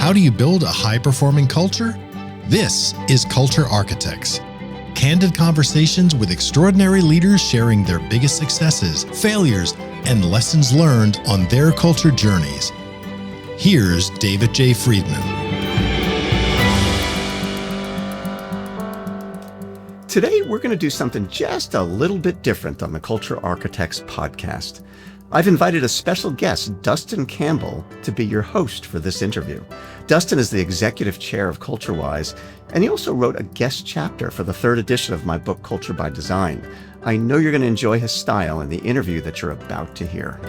How do you build a high-performing culture? This is Culture Architects. Candid conversations with extraordinary leaders sharing their biggest successes, failures, and lessons learned on their culture journeys. Here's David J. Friedman. Today, we're going to do something just a little bit different on the Culture Architects podcast. I've invited a special guest, Dustin Campbell, to be your host for this interview. Dustin is the executive chair of CultureWise, and he also wrote a guest chapter for the third edition of my book, Culture by Design. I know you're going to enjoy his style in the interview that you're about to hear.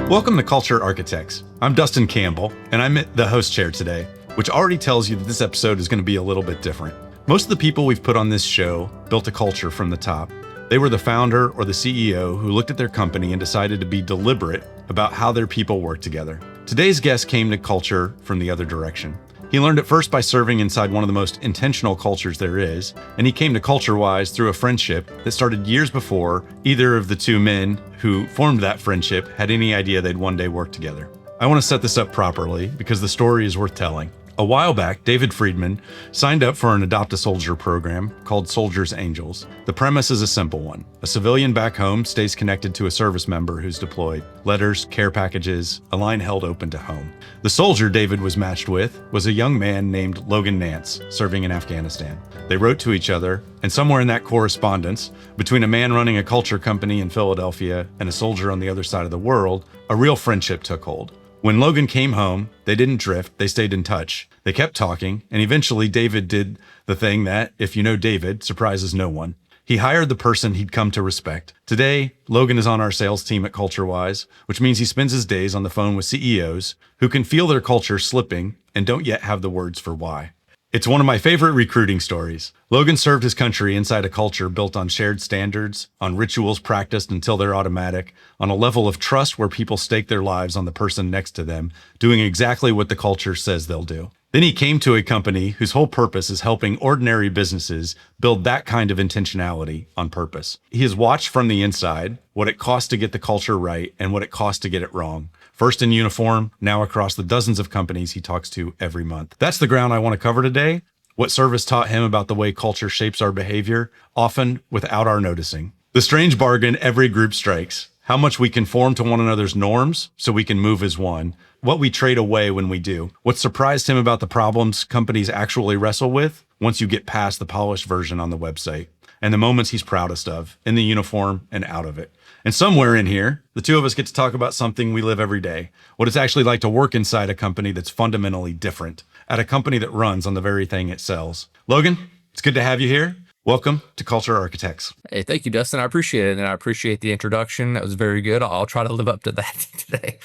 Welcome to Culture Architects. I'm Dustin Campbell, and I'm the host chair today, which already tells you that this episode is going to be a little bit different. Most of the people we've put on this show built a culture from the top. They were the founder or the CEO who looked at their company and decided to be deliberate about how their people work together. Today's guest came to culture from the other direction. He learned it first by serving inside one of the most intentional cultures there is, and he came to CultureWise through a friendship that started years before either of the two men who formed that friendship had any idea they'd one day work together. I want to set this up properly because the story is worth telling. A while back, David Friedman signed up for an Adopt a Soldier program called Soldiers Angels. The premise is a simple one. A civilian back home stays connected to a service member who's deployed. Letters, care packages, a line held open to home. The soldier David was matched with was a young man named Logan Nance, serving in Afghanistan. They wrote to each other, and somewhere in that correspondence, between a man running a culture company in Philadelphia and a soldier on the other side of the world, a real friendship took hold. When Logan came home, they didn't drift, they stayed in touch. They kept talking, and eventually David did the thing that, if you know David, surprises no one. He hired the person he'd come to respect. Today, Logan is on our sales team at CultureWise, which means he spends his days on the phone with CEOs who can feel their culture slipping and don't yet have the words for why. It's one of my favorite recruiting stories. Logan served his country inside a culture built on shared standards, on rituals practiced until they're automatic, on a level of trust where people stake their lives on the person next to them, doing exactly what the culture says they'll do. Then he came to a company whose whole purpose is helping ordinary businesses build that kind of intentionality on purpose. He has watched from the inside what it costs to get the culture right and what it costs to get it wrong. First in uniform, now across the dozens of companies he talks to every month. That's the ground I want to cover today. What service taught him about the way culture shapes our behavior, often without our noticing. The strange bargain every group strikes. How much we conform to one another's norms so we can move as one. What we trade away when we do. What surprised him about the problems companies actually wrestle with once you get past the polished version on the website. And the moments he's proudest of, in the uniform and out of it. And somewhere in here, the two of us get to talk about something we live every day. What it's actually like to work inside a company that's fundamentally different. At a company that runs on the very thing it sells. Logan, it's good to have you here. Welcome to Culture Architects. Hey, thank you, Dustin. I appreciate it. And I appreciate the introduction. That was very good. I'll try to live up to that today.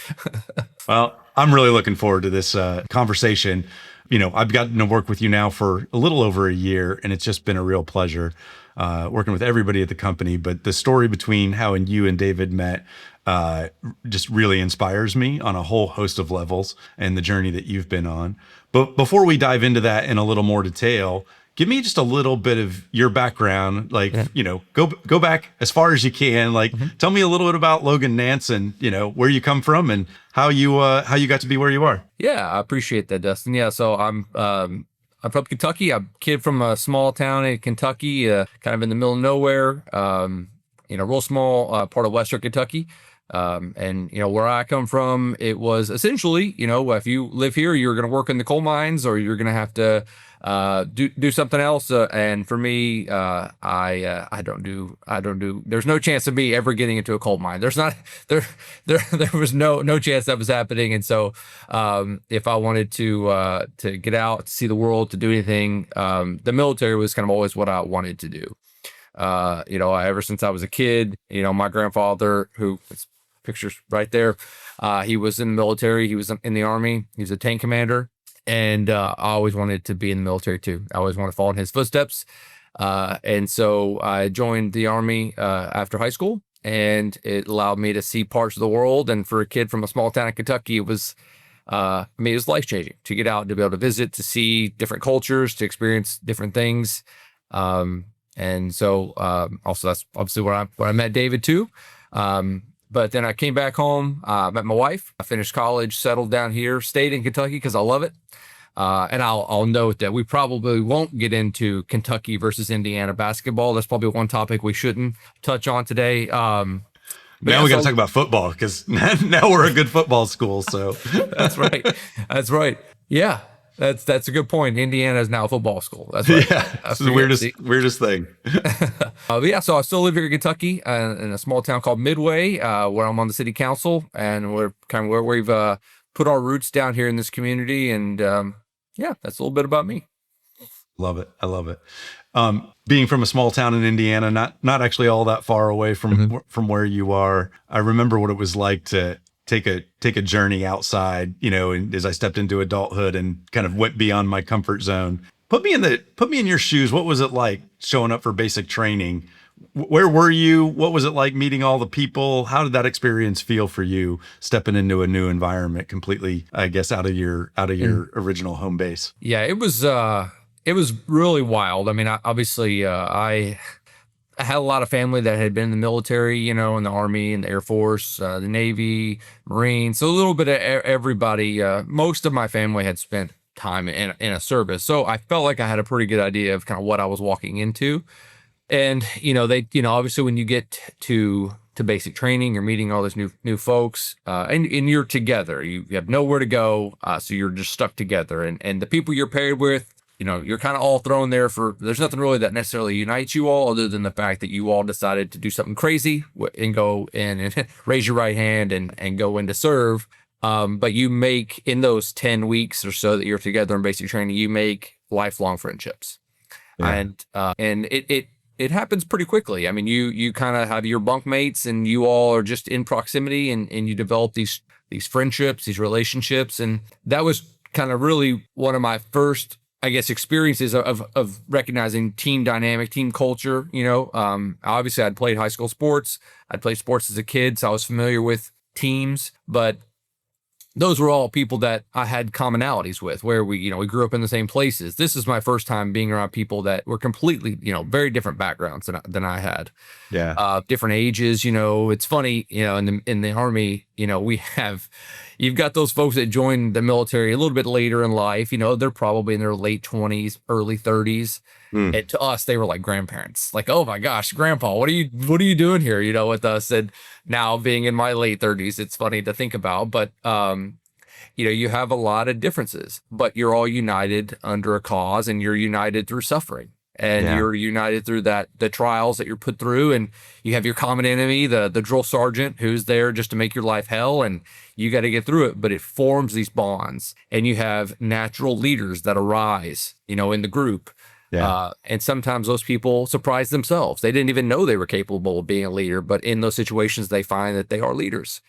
Well, I'm really looking forward to this conversation. You know, I've gotten to work with you now for a little over a year, and it's just been a real pleasure working with everybody at the company. But the story between how you and David met just really inspires me on a whole host of levels and the journey that you've been on. But before we dive into that in a little more detail, give me just a little bit of your background, you know, go back as far as you can. Tell me a little bit about Logan Nance and, you know, where you come from and how you got to be where you are. Yeah, I appreciate that, Dustin. Yeah, so I'm from Kentucky. I'm a kid from a small town in Kentucky, kind of in the middle of nowhere, real small part of Western Kentucky. And, you know, where I come from, it was essentially, you know, if you live here, you're going to work in the coal mines or you're going to have to do something else. And for me, I don't do, there's no chance of me ever getting into a coal mine. There was no chance that was happening. And so, if I wanted to get out, to see the world, to do anything, the military was kind of always what I wanted to do. Ever since I was a kid, you know, my grandfather, who pictures right there, he was in the military. He was in the Army. He was a tank commander. And I always wanted to be in the military too. I always wanted to follow in his footsteps. And so I joined the Army after high school, and it allowed me to see parts of the world. And for a kid from a small town in Kentucky, it was life-changing to get out, to be able to visit, to see different cultures, to experience different things. And so also that's obviously where I met David too. But then I came back home, met my wife, I finished college, settled down here, stayed in Kentucky because I love it. And I'll note that we probably won't get into Kentucky versus Indiana basketball. That's probably one topic we shouldn't touch on today. Now we got to talk about football because now we're a good football school. So that's right. That's right. Yeah, that's a good point. Indiana is now a football school. That's right. Yeah, that's the weirdest thing. But yeah, so I still live here in Kentucky in a small town called Midway, where I'm on the city council, and we're kind of where we've put our roots down here in this community. And yeah, that's a little bit about me. Love it. I love it. Being from a small town in Indiana, not actually all that far away from where you are. I remember what it was like to take a journey outside, and as I stepped into adulthood and kind of went beyond my comfort zone. Put me in your shoes. What was it like showing up for basic training? Where were you? What was it like meeting all the people? How did that experience feel for you, stepping into a new environment, completely, I guess, out of your original home base? Yeah, it was really wild. I mean, I had a lot of family that had been in the military, in the Army and the Air Force, the Navy, Marines. So a little bit of everybody. Most of my family had spent time in a service. So I felt like I had a pretty good idea of kind of what I was walking into. And, they, obviously when you get to basic training, you're meeting all these new folks, and you're together. You have nowhere to go. So you're just stuck together. And the people you're paired with, you're kind of all thrown there there's nothing really that necessarily unites you all other than the fact that you all decided to do something crazy and go in and raise your right hand and go in to serve. But you make, in those 10 weeks or so that you're together in basic training, you make lifelong friendships. Yeah. And it happens pretty quickly. I mean, you kind of have your bunk mates and you all are just in proximity and you develop these friendships, these relationships. And that was kind of really one of my first, I guess, experiences of recognizing team dynamic, team culture. Obviously I'd played high school sports. I'd played sports as a kid, so I was familiar with teams, but those were all people that I had commonalities with, where we grew up in the same places. This is my first time being around people that were completely, very different backgrounds than I had. Yeah. Different ages. It's funny, in the Army, you've got those folks that join the military a little bit later in life. They're probably in their late 20s, early 30s. And to us, they were like grandparents. Like, oh my gosh, grandpa, what are you doing here? With us. And now being in my late 30s, it's funny to think about. But you have a lot of differences, but you're all united under a cause, and you're united through suffering. And you're united through the trials that you're put through, and you have your common enemy, the drill sergeant, who's there just to make your life hell, and you got to get through it. But it forms these bonds, and you have natural leaders that arise, in the group. Yeah. And sometimes those people surprise themselves. They didn't even know they were capable of being a leader, but in those situations, they find that they are leaders.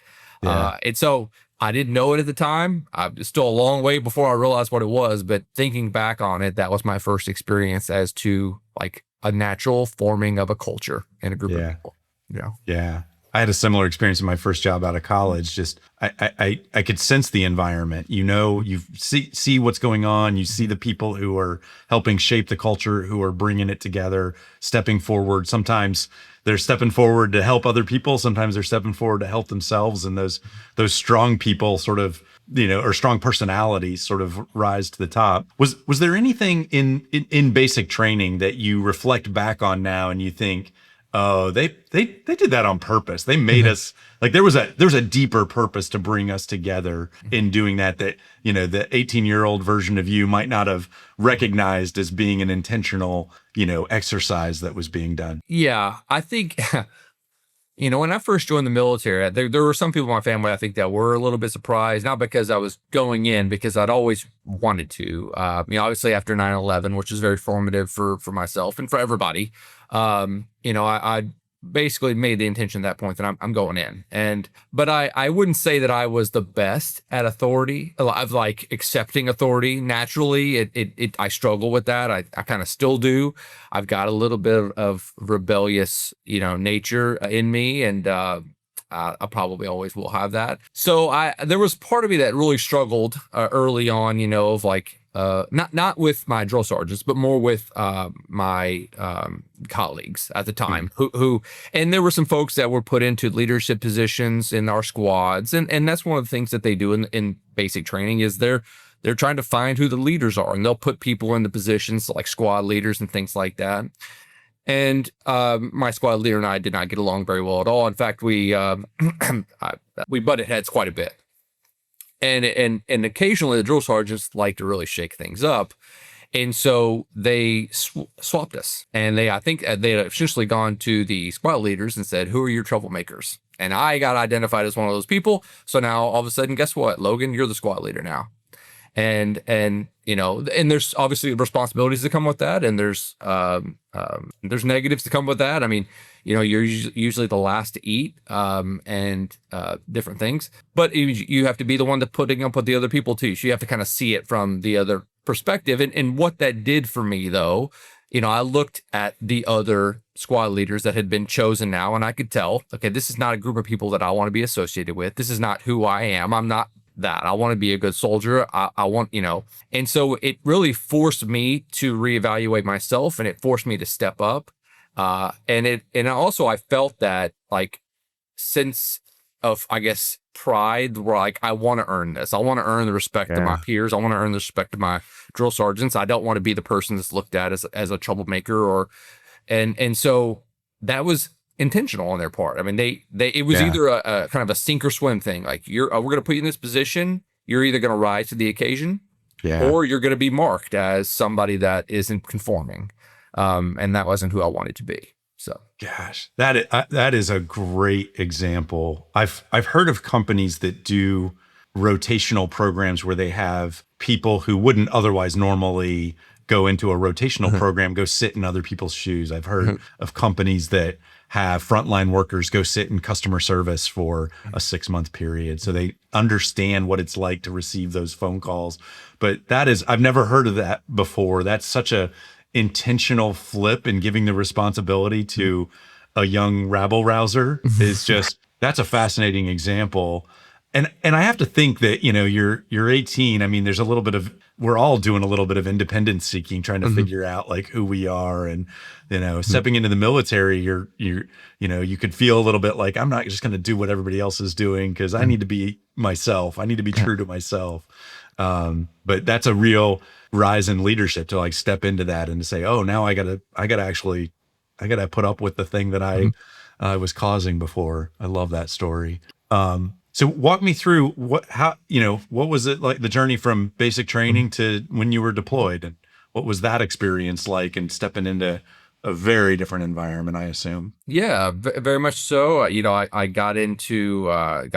Yeah. And so I didn't know it at the time. It's still a long way before I realized what it was, but thinking back on it, that was my first experience as to like a natural forming of a culture in a group of people. Yeah. Yeah. I had a similar experience in my first job out of college. Just I could sense the environment. You see what's going on. You see the people who are helping shape the culture, who are bringing it together, stepping forward. Sometimes they're stepping forward to help other people. Sometimes they're stepping forward to help themselves. And those strong people sort of, or strong personalities sort of rise to the top. Was there anything in basic training that you reflect back on now and you think, oh, they did that on purpose. They made us, like, there was a deeper purpose to bring us together in doing that the 18-year-old version of you might not have recognized as being an intentional, exercise that was being done. Yeah, I think, when I first joined the military, there were some people in my family, I think, that were a little bit surprised, not because I was going in, because I'd always wanted to. Obviously after 9/11, which is very formative for myself and for everybody, I basically made the intention at that point that I'm going in. But I wouldn't say that I was the best at authority, of like accepting authority naturally. I struggle with that. I kind of still do. I've got a little bit of rebellious, nature in me, and I probably always will have that. So there was part of me that really struggled early on, of like, not with my drill sergeants, but more with my colleagues at the time who, and there were some folks that were put into leadership positions in our squads. And that's one of the things that they do in basic training is they're trying to find who the leaders are, and they'll put people into positions like squad leaders and things like that. And my squad leader and I did not get along very well at all. In fact, we butted heads quite a bit. And occasionally the drill sergeants like to really shake things up. And so they swapped us. And I think they had essentially gone to the squad leaders and said, who are your troublemakers? And I got identified as one of those people. So now all of a sudden, guess what, Logan, you're the squad leader now. And there's obviously responsibilities that come with that. And there's negatives to come with that. I mean, you're usually the last to eat, and different things, but you have to be the one to putting up with the other people too. So you have to kind of see it from the other perspective. And what that did for me though, I looked at the other squad leaders that had been chosen now, and I could tell, okay, this is not a group of people that I want to be associated with. This is not who I am. I'm not that. I want to be a good soldier. I want, and so it really forced me to reevaluate myself, and it forced me to step up. And also I felt that like sense of, I guess, pride where like, I want to earn this. I want to earn the respect of my peers. I want to earn the respect of my drill sergeants. I don't want to be the person that's looked at as a troublemaker and so that was intentional on their part. I mean, it was either a kind of a sink or swim thing. Like we're going to put you in this position. You're either going to rise to the occasion or you're going to be marked as somebody that isn't conforming. And that wasn't who I wanted to be. So, gosh, that is a great example. I've heard of companies that do rotational programs where they have people who wouldn't otherwise normally go into a rotational program, go sit in other people's shoes. I've heard of companies that have frontline workers go sit in customer service for a 6-month period. So they understand what it's like to receive those phone calls. But I've never heard of that before. That's such a intentional flip in giving the responsibility to a young rabble rouser is just, that's a fascinating example. And I have to think that, you're 18. I mean, there's a little bit of, we're all doing a little bit of independence seeking, trying to figure out like who we are. And, stepping into the military, you could feel a little bit like, I'm not just going to do what everybody else is doing because I need to be myself. I need to be true to myself. But that's a real rise in leadership to like step into that and to say, oh, now I gotta put up with the thing that I was causing before. I love that story. So walk me through what was it like, the journey from basic training to when you were deployed, and what was that experience like, and stepping into a very different environment, I assume? Yeah, very much so. I got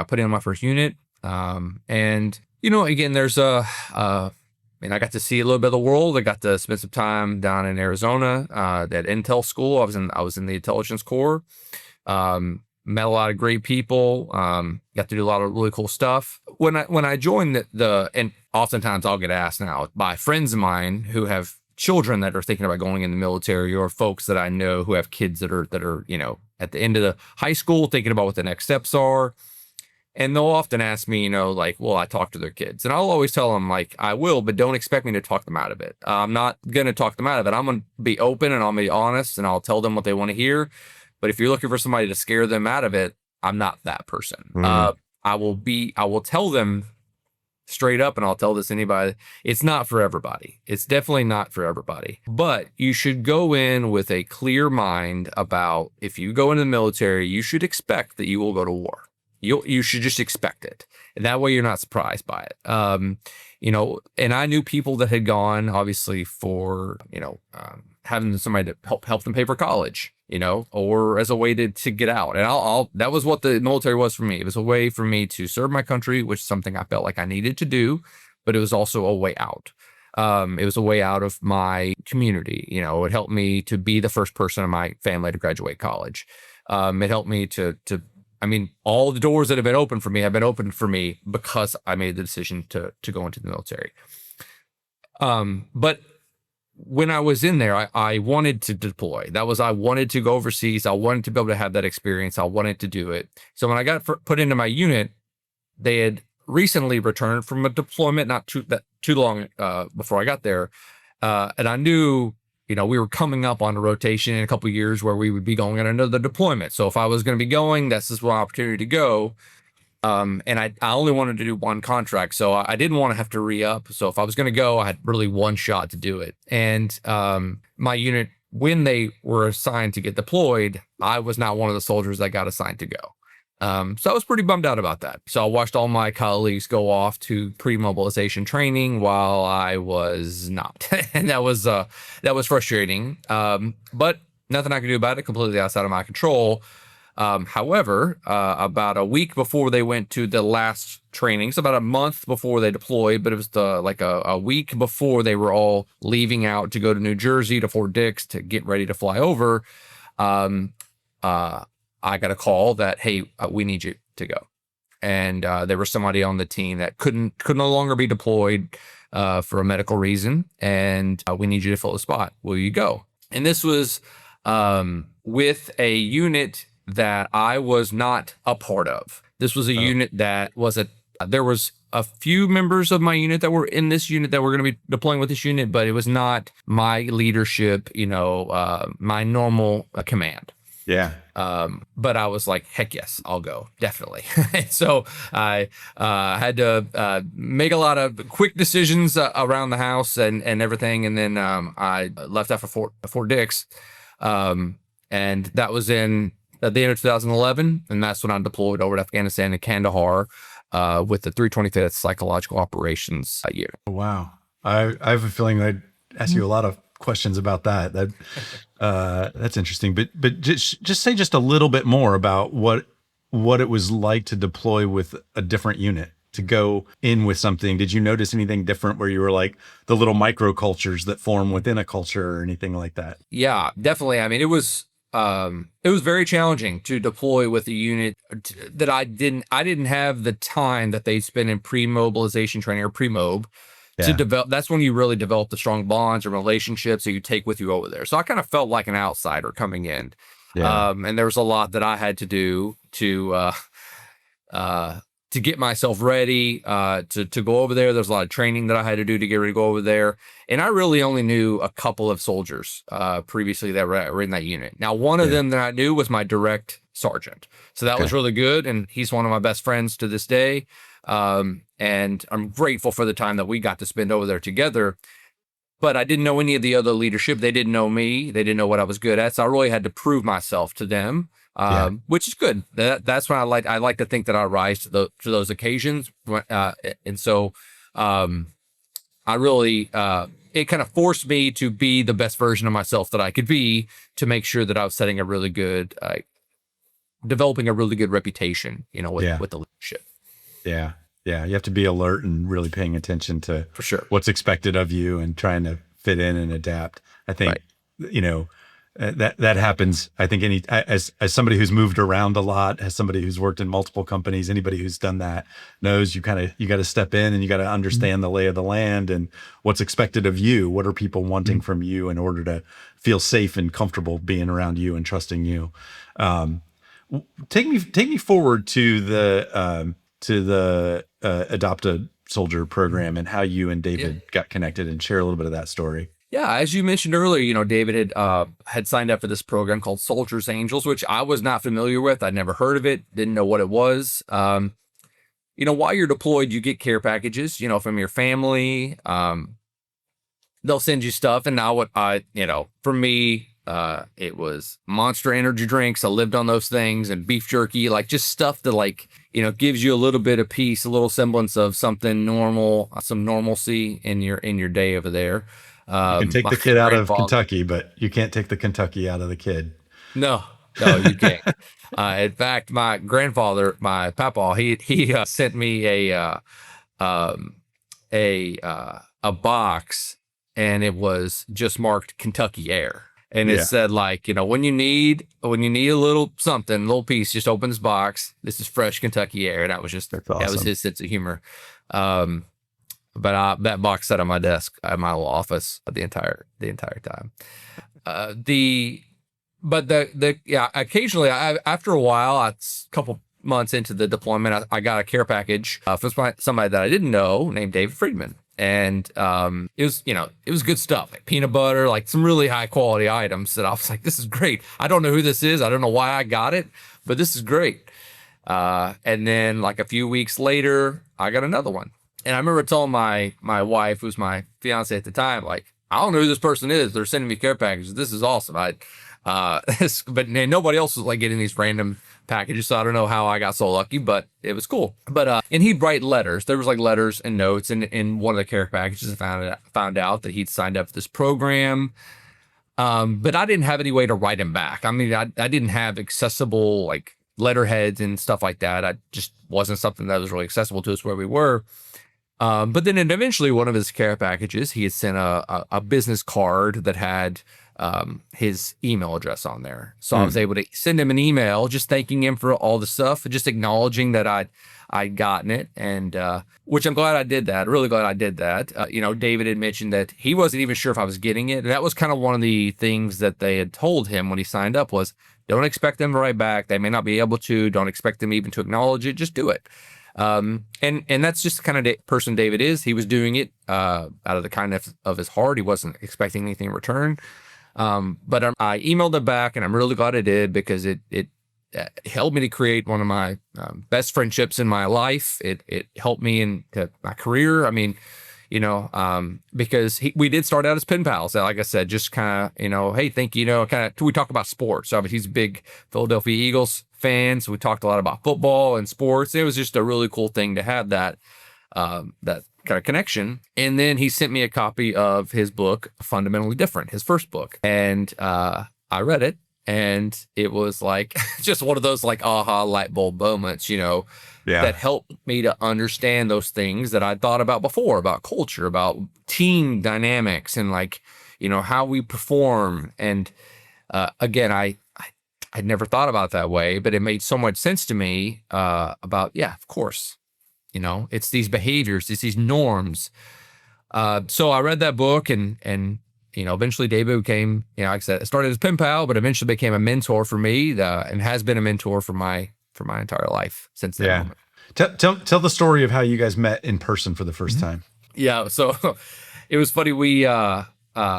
put in my first unit. And again, there's I got to see a little bit of the world. I got to spend some time down in Arizona, at Intel school. I was in the intelligence corps. Met a lot of great people. Got to do a lot of really cool stuff. When I joined and oftentimes I'll get asked now by friends of mine who have children that are thinking about going in the military, or folks that I know who have kids that are at the end of the high school thinking about what the next steps are. And they'll often ask me, like, will I talk to their kids? And I'll always tell them, like, I will, but don't expect me to talk them out of it. I'm not going to talk them out of it. I'm going to be open and I'll be honest and I'll tell them what they want to hear. But if you're looking for somebody to scare them out of it, I'm not that person. I will tell them straight up, and I'll tell this to anybody, it's not for everybody. It's definitely not for everybody. But you should go in with a clear mind about, if you go into the military, you should expect that you will go to war. You should just expect it. And that way you're not surprised by it. And I knew people that had gone, obviously, for, having somebody to help them pay for college, or as a way to get out. And that was what the military was for me. It was a way for me to serve my country, which is something I felt like I needed to do, but it was also a way out. It was a way out of my community. It helped me to be the first person in my family to graduate college. It helped me all the doors that have been open for me have been opened for me because I made the decision to go into the military. But when I was in there, I wanted to deploy. I wanted to go overseas. I wanted to be able to have that experience. I wanted to do it. So when I got put into my unit, they had recently returned from a deployment, not too long before I got there. And I knew, we were coming up on a rotation in a couple of years where we would be going on another deployment. So if I was going to be going, this is one opportunity to go. And I only wanted to do one contract, so I didn't want to have to re-up. So if I was going to go, I had really one shot to do it. And my unit, when they were assigned to get deployed, I was not one of the soldiers that got assigned to go. So I was pretty bummed out about that. So I watched all my colleagues go off to pre-mobilization training while I was not. And that was frustrating. But nothing I could do about it, completely outside of my control. However, about a week before they went to the last training, so about a month before they deployed, but it was a week before they were all leaving out to go to New Jersey to Fort Dix to get ready to fly over. I got a call that, hey, we need you to go. And there was somebody on the team that could no longer be deployed for a medical reason, and we need you to fill the spot. Will you go? And this was with a unit that I was not a part of. This was a unit that there was a few members of my unit that were in this unit that were going to be deploying with this unit, but it was not my leadership, my normal command. Yeah. But I was like, heck yes, I'll go. Definitely. So I had to make a lot of quick decisions around the house and everything. And then I left after Fort Dix. And that was at the end of 2011. And that's when I deployed over to Afghanistan and Kandahar with the 325th Psychological Operations Unit. Wow. I have a feeling I'd ask you a lot of questions about that. That's interesting. But just say just a little bit more about what it was like to deploy with a different unit, to go in with something. Did you notice anything different where you were like the little micro cultures that form within a culture or anything like that? Yeah, definitely. I mean, it was very challenging to deploy with a unit that I didn't have the time that they spend in pre-mobilization training or pre-mob. To develop. That's when you really develop the strong bonds and relationships that you take with you over there. So I kind of felt like an outsider coming in. Yeah. And there was a lot that I had to do to get myself ready to go over there. There's a lot of training that I had to do to get ready to go over there. And I really only knew a couple of soldiers previously that were in that unit. Now, one of them that I knew was my direct sergeant. So that was really good. And he's one of my best friends to this day. And I'm grateful for the time that we got to spend over there together. But I didn't know any of the other leadership. They didn't know me. They didn't know what I was good at. So I really had to prove myself to them, which is good. That's when I like to think that I rise to those occasions. And so I really it kind of forced me to be the best version of myself that I could be, to make sure that I was setting a really good, developing a really good reputation, with the leadership. Yeah. Yeah. You have to be alert and really paying attention to for sure what's expected of you and trying to fit in and adapt. I think, that happens. I think as somebody who's moved around a lot, as somebody who's worked in multiple companies, anybody who's done that knows you got to step in and you got to understand the lay of the land and what's expected of you. What are people wanting from you in order to feel safe and comfortable being around you and trusting you? Take me forward to the Adopt a Soldier program and how you and David got connected, and share a little bit of that story. Yeah, as you mentioned earlier, David had signed up for this program called Soldiers Angels, which I was not familiar with. I'd never heard of it, didn't know what it was. While you're deployed, you get care packages, from your family. They'll send you stuff, and now for me, it was Monster energy drinks. I lived on those things, and beef jerky, just stuff that gives you a little bit of peace, a little semblance of something normal, some normalcy in your day over there. You can take the kid out of Kentucky, but you can't take the Kentucky out of the kid. No, you can't. In fact, my grandfather, my papa, he sent me a box, and it was just marked Kentucky Air. And it said, when you need a little something, a little piece, just open this box. This is fresh Kentucky Air. And that was just, awesome. That was his sense of humor. But that box sat on my desk at my little office the entire time. Occasionally, after a while, a couple months into the deployment, I got a care package from somebody that I didn't know named David Friedman. And it was good stuff, like peanut butter, like some really high quality items that I was like, this is great. I don't know who this is. I don't know why I got it, but this is great. And then like a few weeks later, I got another one. And I remember telling my wife, who was my fiance at the time, like, I don't know who this person is. They're sending me care packages. This is awesome. But nobody else was like getting these random packages, so I don't know how I got so lucky, but it was cool. But and he'd write letters. There was like letters and notes, and in one of the care packages, I found out that he'd signed up for this program. But I didn't have any way to write him back. I mean, I didn't have accessible like letterheads and stuff like that. I just wasn't something that was really accessible to us where we were. But then eventually one of his care packages, he had sent a business card that had his email address on there. So I was able to send him an email just thanking him for all the stuff, just acknowledging that I'd gotten it. And which I'm glad I did that. Really glad I did that. David had mentioned that he wasn't even sure if I was getting it. And that was kind of one of the things that they had told him when he signed up was, don't expect them to write back. They may not be able to. Don't expect them even to acknowledge it. Just do it. And that's just the kind of person David is. He was doing it out of the kindness of his heart. He wasn't expecting anything in return. But I emailed it back, and I'm really glad I did because it helped me to create one of my best friendships in my life. It helped me into my career. I mean, because we did start out as pen pals. Like I said, just kind of, hey, thank you. We talk about sports. I mean, he's a big Philadelphia Eagles fan, so we talked a lot about football and sports. It was just a really cool thing to have that kind of connection. And then he sent me a copy of his book, Fundamentally Different, his first book. And I read it, and it was like just one of those like aha light bulb moments, that helped me to understand those things that I'd thought about before, about culture, about team dynamics, and like, how we perform. And again, I'd never thought about it that way, but it made so much sense to me about, of course, it's these behaviors, it's these norms. So I read that book, and eventually David became, like I said, it started as pen pal, but eventually became a mentor for me, and has been a mentor for my entire life since that moment. Tell the story of how you guys met in person for the first time. Yeah. So it was funny.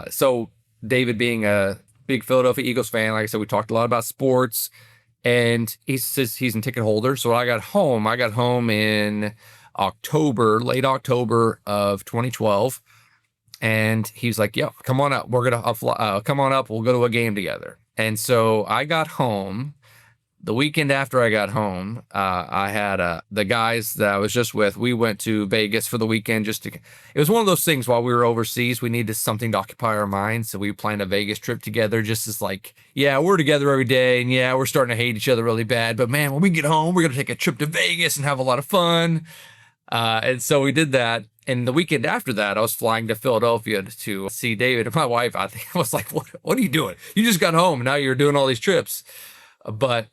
So David being a big Philadelphia Eagles fan, like I said, we talked a lot about sports, and he says he's a ticket holder. So I got home in late October of 2012. And he's like, yeah, come on up. Come on up. We'll go to a game together. And so I got home. The weekend after I got home, I had the guys that I was just with, we went to Vegas for the weekend it was one of those things while we were overseas, we needed something to occupy our minds. So we planned a Vegas trip together, just as like, we're together every day, and we're starting to hate each other really bad. But man, when we get home, we're going to take a trip to Vegas and have a lot of fun. And so we did that. And the weekend after that, I was flying to Philadelphia to see David. And my wife, I think, was like, what are you doing? You just got home, and now you're doing all these trips. But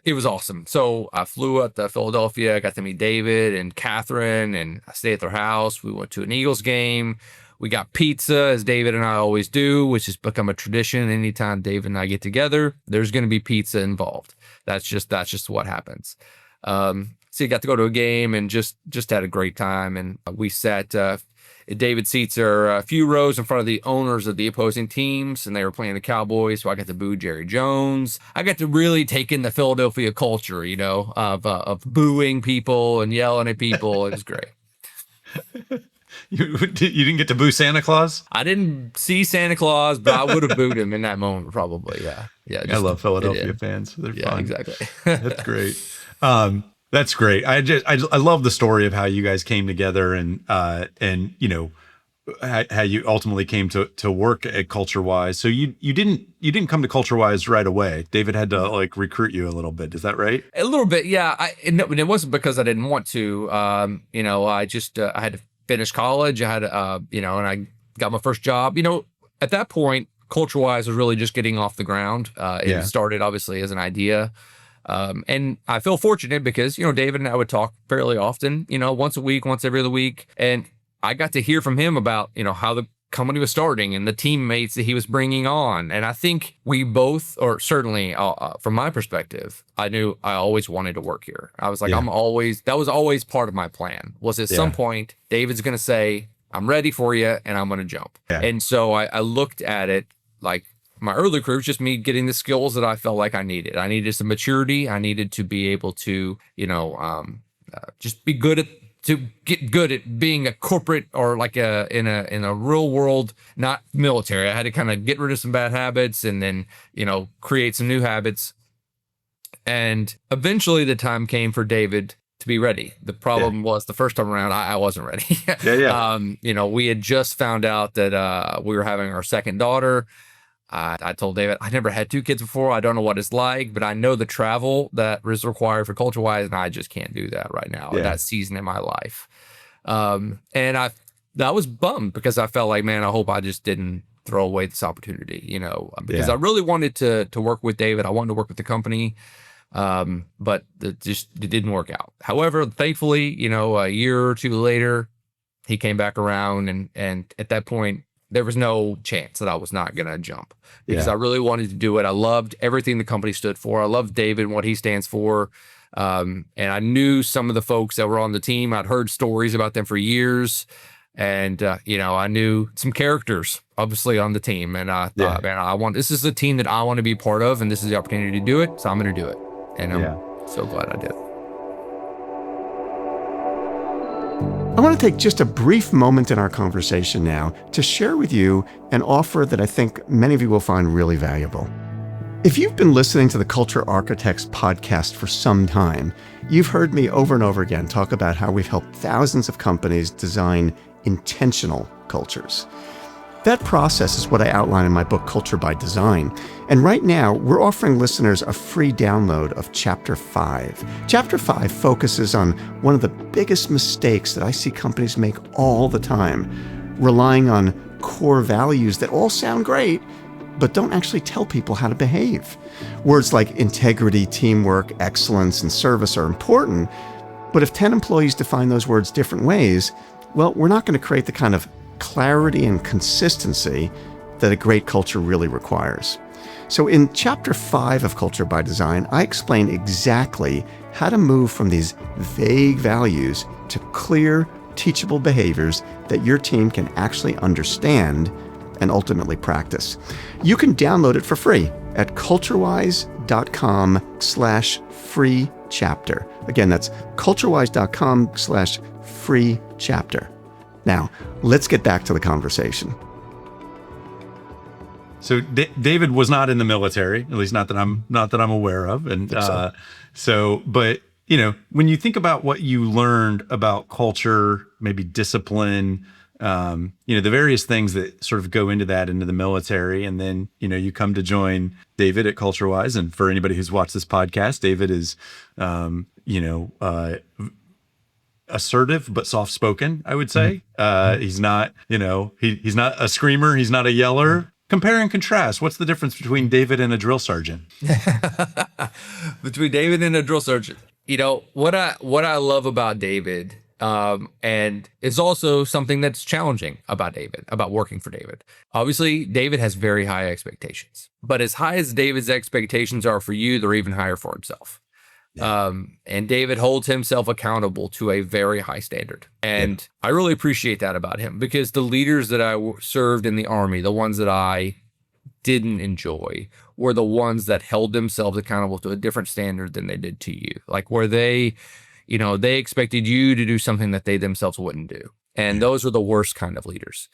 it was awesome. So I flew up to Philadelphia. I got to meet David and Catherine, and I stayed at their house. We went to an Eagles game. We got pizza, as David and I always do, which has become a tradition. Anytime David and I get together, there's going to be pizza involved. That's just what happens. So you got to go to a game and just had a great time. And we sat, David's seats are a few rows in front of the owners of the opposing teams, and they were playing the Cowboys. So I got to boo Jerry Jones. I got to really take in the Philadelphia culture, of booing people and yelling at people. It was great. You didn't get to boo Santa Claus? I didn't see Santa Claus, but I would have booed him in that moment, probably. Yeah. I love Philadelphia fans. They're fun. Exactly. That's great. That's great. I love the story of how you guys came together, and how you ultimately came to work at CultureWise. So you didn't come to CultureWise right away. David had to like recruit you a little bit. Is that right? A little bit, yeah. It wasn't because I didn't want to. I just I had to finish college. I had and I got my first job. At that point, CultureWise was really just getting off the ground. It started obviously as an idea. And I feel fortunate because, David and I would talk fairly often, once a week, once every other week. And I got to hear from him about, how the company was starting and the teammates that he was bringing on. And I think we both, or certainly from my perspective, I knew I always wanted to work here. I was like, that was always part of my plan, was at some point, David's going to say, I'm ready for you and I'm going to jump. Yeah. And so I looked at it like my early career was just me getting the skills that I felt like I needed. I needed some maturity. I needed to be able to, just be good to get good at being a corporate or like in a real world, not military. I had to kind of get rid of some bad habits and then, create some new habits. And eventually the time came for David to be ready. The problem was the first time around, I wasn't ready. We had just found out that we were having our second daughter. I told David, I never had 2 kids before. I don't know what it's like, but I know the travel that is required for CultureWise, and I just can't do that right now at that season in my life. And I was bummed because I felt like, man, I hope I just didn't throw away this opportunity, because I really wanted to work with David. I wanted to work with the company. But it didn't work out. However, thankfully, a year or 2 later, he came back around and at that point, there was no chance that I was not going to jump because I really wanted to do it. I loved everything the company stood for. I loved David and what he stands for. And I knew some of the folks that were on the team. I'd heard stories about them for years. And, I knew some characters obviously on the team. And I thought, man, this is a team that I want to be part of. And this is the opportunity to do it. So I'm going to do it. And I'm so glad I did. I want to take just a brief moment in our conversation now to share with you an offer that I think many of you will find really valuable. If you've been listening to the Culture Architects podcast for some time, you've heard me over and over again talk about how we've helped thousands of companies design intentional cultures. That process is what I outline in my book, Culture by Design. And right now, we're offering listeners a free download of Chapter 5. Chapter 5 focuses on one of the biggest mistakes that I see companies make all the time, relying on core values that all sound great, but don't actually tell people how to behave. Words like integrity, teamwork, excellence, and service are important, but if 10 employees define those words different ways, well, we're not going to create the kind of clarity and consistency that a great culture really requires. So in Chapter 5 of Culture by Design, I explain exactly how to move from these vague values to clear, teachable behaviors that your team can actually understand and ultimately practice. You can download it for free at culturewise.com/free chapter. Again, that's culturewise.com/free chapter. Now, let's get back to the conversation. So David was not in the military, at least not that I'm aware of. And but when you think about what you learned about culture, maybe discipline, the various things that sort of go into the military, and then, you come to join David at CultureWise. And for anybody who's watched this podcast, David is, assertive but soft-spoken, I would say. He's not, he's not a screamer. He's not a yeller. Compare and contrast. What's the difference between David and a drill sergeant? Between David and a drill sergeant, what I love about David, and it's also something that's challenging about David, about working for David. Obviously, David has very high expectations, but as high as David's expectations are for you, they're even higher for himself. And David holds himself accountable to a very high standard. And I really appreciate that about him, because the leaders that I served in the Army, the ones that I didn't enjoy, were the ones that held themselves accountable to a different standard than they did to you. Like where they expected you to do something that they themselves wouldn't do. And those are the worst kind of leaders.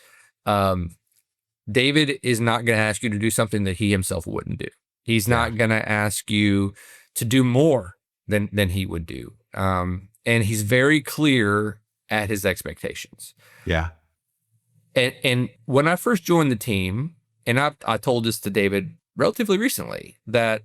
David is not going to ask you to do something that he himself wouldn't do. He's not going to ask you to do more than he would do. And he's very clear at his expectations. Yeah. And when I first joined the team, and I told this to David relatively recently, that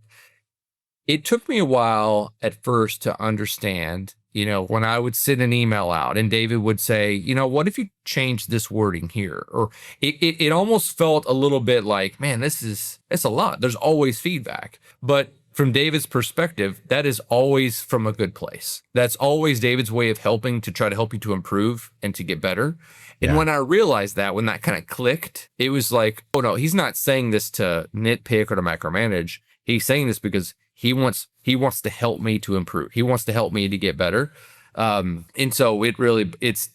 it took me a while at first to understand, when I would send an email out and David would say, what if you change this wording here? Or it almost felt a little bit like, man, it's a lot. There's always feedback. But from David's perspective, that is always from a good place. That's always David's way of helping to try to help you to improve and to get better. And when I realized that, when that kind of clicked, it was like, oh no, he's not saying this to nitpick or to micromanage. He's saying this because he wants to help me to improve. He wants to help me to get better. And so it's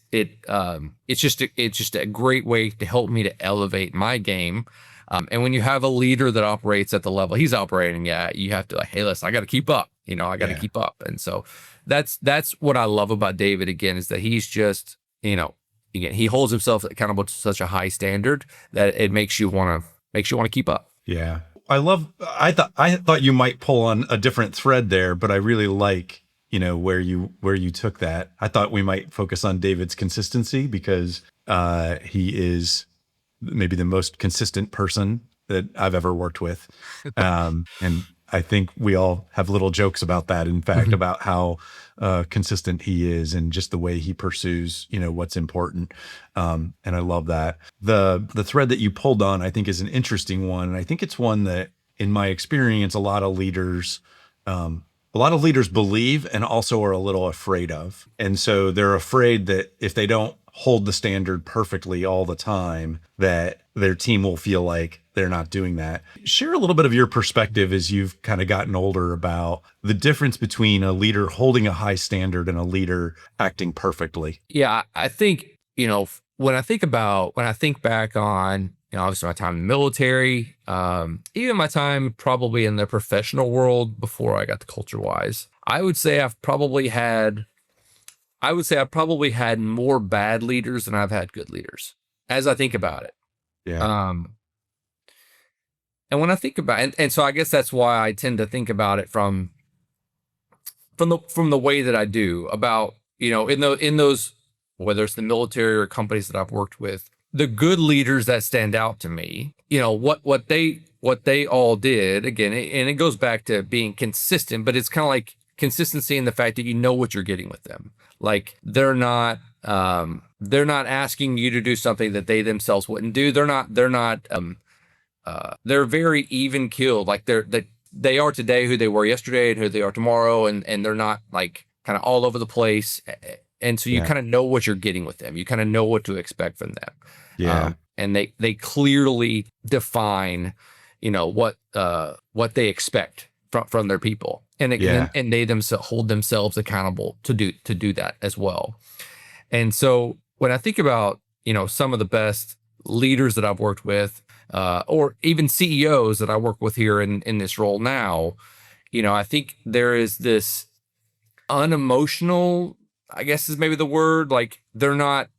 just a great way to help me to elevate my game. And when you have a leader that operates at the level he's operating at, you have to like, hey, listen, I got to keep up. I got to keep up. And so that's what I love about David again, is that he's just, again, he holds himself accountable to such a high standard that it makes you want to keep up. Yeah. I thought you might pull on a different thread there, but I really like, where you took that. I thought we might focus on David's consistency because he is maybe the most consistent person that I've ever worked with. And I think we all have little jokes about that, in fact, about how consistent he is and just the way he pursues, what's important. And I love that. The thread that you pulled on, I think, is an interesting one. And I think it's one that, in my experience, a lot of leaders believe and also are a little afraid of. And so they're afraid that if they don't hold the standard perfectly all the time, that their team will feel like they're not doing that. Share a little bit of your perspective as you've kind of gotten older about the difference between a leader holding a high standard and a leader acting perfectly. Yeah, I think, when I think back on, obviously my time in the military, even my time probably in the professional world before I got to CultureWise, I would say I've probably had more bad leaders than I've had good leaders, as I think about it. Yeah. And when I think about it, and so I guess that's why I tend to think about it from the way that I do about, in those, whether it's the military or companies that I've worked with, the good leaders that stand out to me, what they all did, again, and it goes back to being consistent, but it's kind of like consistency in the fact that you know what you're getting with them. Like they're not asking you to do something that they themselves wouldn't do. They're very even keeled. Like they are today who they were yesterday and who they are tomorrow. And they're not like kind of all over the place. And so you kind of know what you're getting with them. You kind of know what to expect from them. Yeah. And they clearly define, what they expect from their people. And they themselves hold themselves accountable to do that as well. And so when I think about, some of the best leaders that I've worked with, or even CEOs that I work with here in this role now, I think there is this unemotional, I guess is maybe the word, like they're not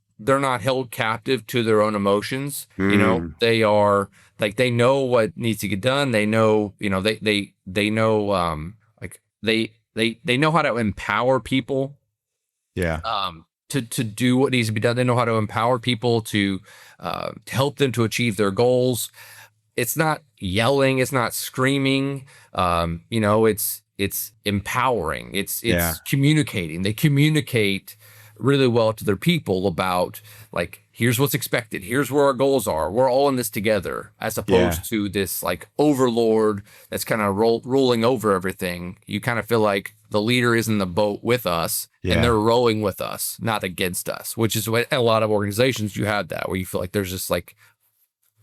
held captive to their own emotions. They are like, they know what needs to get done. They know, they know, they know how to empower people. Yeah. To do what needs to be done. They know how to empower people to help them to achieve their goals. It's not yelling. It's not screaming. It's empowering. It's communicating. They communicate really well to their people about like, here's what's expected. Here's where our goals are. We're all in this together, as opposed to this like overlord that's kind of rolling over everything. You kind of feel like the leader is in the boat with us and they're rowing with us, not against us, which is what a lot of organizations you have that, where you feel like there's just like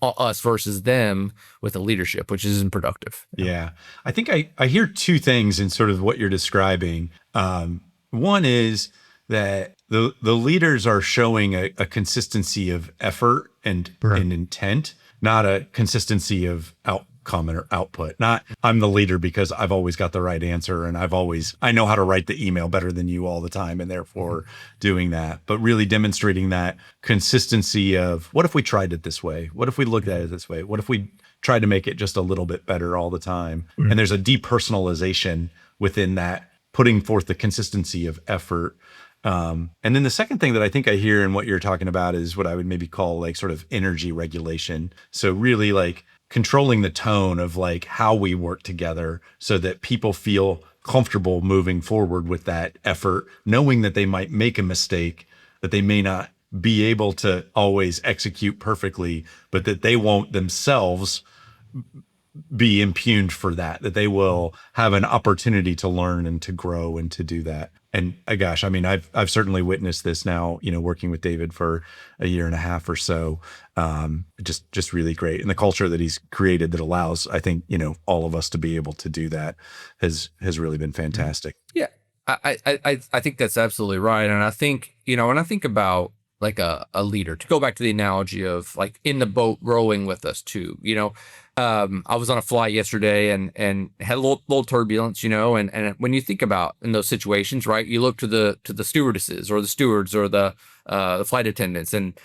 us versus them with the leadership, which isn't productive. Yeah. I think I hear two things in sort of what you're describing. One is that the leaders are showing a consistency of effort and intent, not a consistency of outcome or output. Not I'm the leader because I've always got the right answer and I know how to write the email better than you all the time and therefore doing that, but really demonstrating that consistency of what if we tried it this way? What if we looked at it this way? What if we tried to make it just a little bit better all the time? And there's a depersonalization within that, putting forth the consistency of effort. And then the second thing that I think I hear in what you're talking about is what I would maybe call like sort of energy regulation. So really like controlling the tone of like how we work together so that people feel comfortable moving forward with that effort, knowing that they might make a mistake, that they may not be able to always execute perfectly, but that they won't themselves be impugned for that they will have an opportunity to learn and to grow and to do that. And gosh, I mean, I've certainly witnessed this now, working with David for a year and a half or so. Just really great. And the culture that he's created that allows, I think, all of us to be able to do that has really been fantastic. Yeah. I think that's absolutely right. And I think, when I think about like a leader, to go back to the analogy of like in the boat rowing with us too, I was on a flight yesterday and had a little turbulence, and when you think about in those situations, right, you look to the stewardesses or the stewards or the flight attendants and,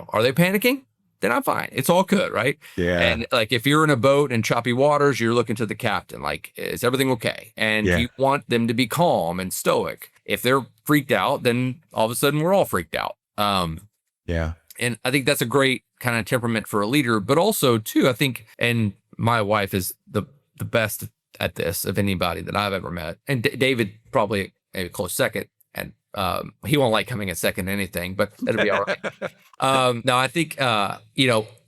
are they panicking? Then I'm fine. It's all good, right? Yeah. And like if you're in a boat in choppy waters, you're looking to the captain, like, is everything okay? And you want them to be calm and stoic. If they're freaked out, then all of a sudden we're all freaked out. Yeah. And I think that's a great kind of temperament for a leader, but also too, I think, and my wife is the best at this of anybody that I've ever met. And David probably a close second. And he won't like coming in second to anything, but that'll be all right. No, I think,